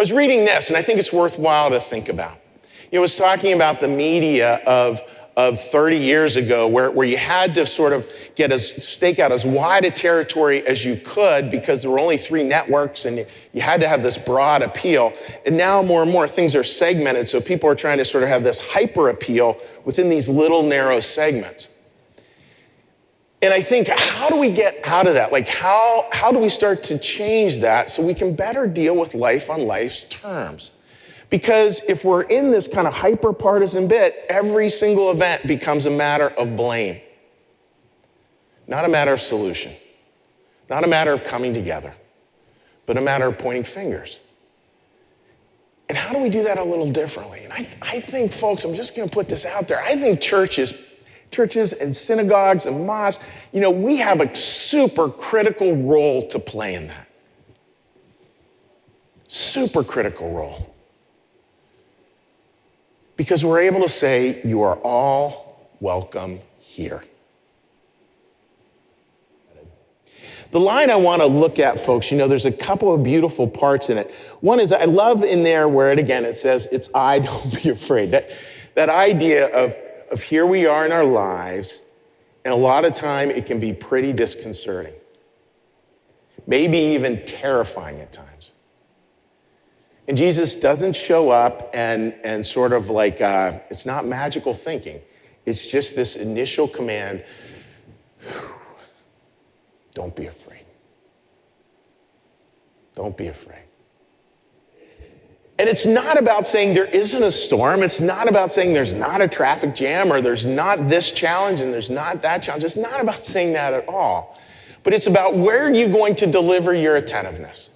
was reading this, and I think it's worthwhile to think about. It was talking about the media of 30 years ago where you had to sort of stake out as wide a territory as you could because there were only 3 networks and you had to have this broad appeal. And now more and more things are segmented, so people are trying to sort of have this hyper appeal within these little narrow segments. And I think, how do we get out of that? Like, how do we start to change that so we can better deal with life on life's terms? Because if we're in this kind of hyper-partisan bit, every single event becomes a matter of blame. Not a matter of solution. Not a matter of coming together, but a matter of pointing fingers. And how do we do that a little differently? And I think, folks, I'm just going to put this out there. I think churches and synagogues and mosques, we have a super critical role to play in that. Super critical role. Because we're able to say, you are all welcome here. The line I want to look at, folks, there's a couple of beautiful parts in it. One is, I love in there where it says, it's I, don't be afraid. That idea of here we are in our lives, and a lot of time it can be pretty disconcerting. Maybe even terrifying at times. And Jesus doesn't show up and sort of like, it's not magical thinking. It's just this initial command, don't be afraid. Don't be afraid. And it's not about saying there isn't a storm. It's not about saying there's not a traffic jam or there's not this challenge and there's not that challenge. It's not about saying that at all. But it's about where are you going to deliver your attentiveness?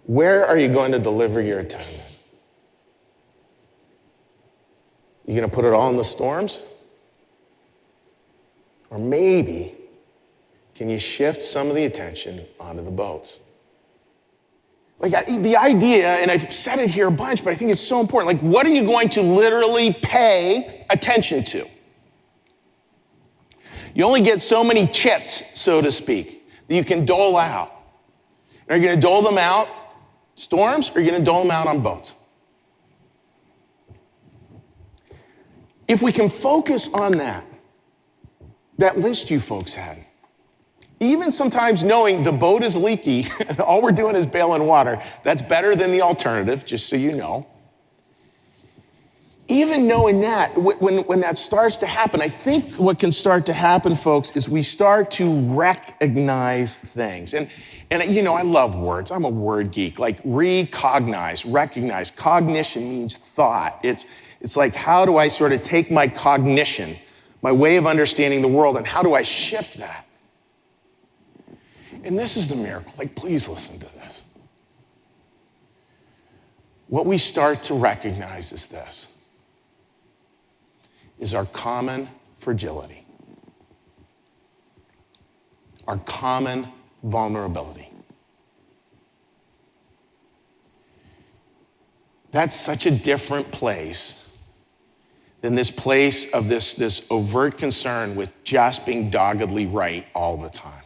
Where are you going to deliver your attentiveness? You going to put it all in the storms? Or maybe, can you shift some of the attention onto the boats? Like the idea, and I've said it here a bunch, but I think it's so important. Like, what are you going to literally pay attention to? You only get so many chits, so to speak, that you can dole out. Are you going to dole them out storms, or are you going to dole them out on boats? If we can focus on that list you folks had, even sometimes knowing the boat is leaky and all we're doing is bailing water, that's better than the alternative, just so you know. Even knowing that, when that starts to happen, I think what can start to happen, folks, is we start to recognize things. And I love words. I'm a word geek. Like recognize. Cognition means thought. It's like, how do I sort of take my cognition, my way of understanding the world, and how do I shift that? And this is the miracle. Like, please listen to this. What we start to recognize is this, is our common fragility, our common vulnerability. That's such a different place than this place of this overt concern with just being doggedly right all the time.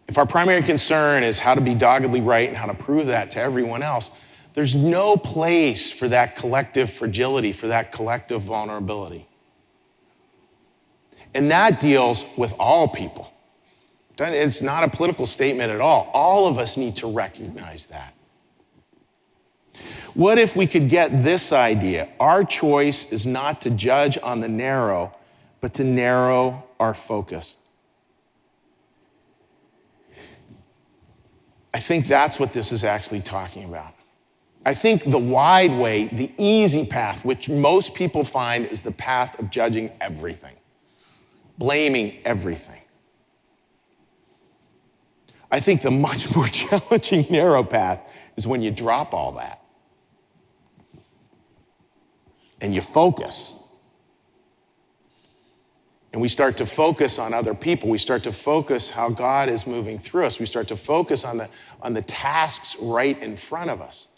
If our primary concern is how to be doggedly right and how to prove that to everyone else, there's no place for that collective fragility, for that collective vulnerability. And that deals with all people. It's not a political statement at all. All of us need to recognize that. What if we could get this idea? Our choice is not to judge on the narrow, but to narrow our focus. I think that's what this is actually talking about. I think the wide way, the easy path, which most people find is the path of judging everything, blaming everything. I think the much more challenging narrow path is when you drop all that and you focus. And we start to focus on other people. We start to focus how God is moving through us. We start to focus on the tasks right in front of us.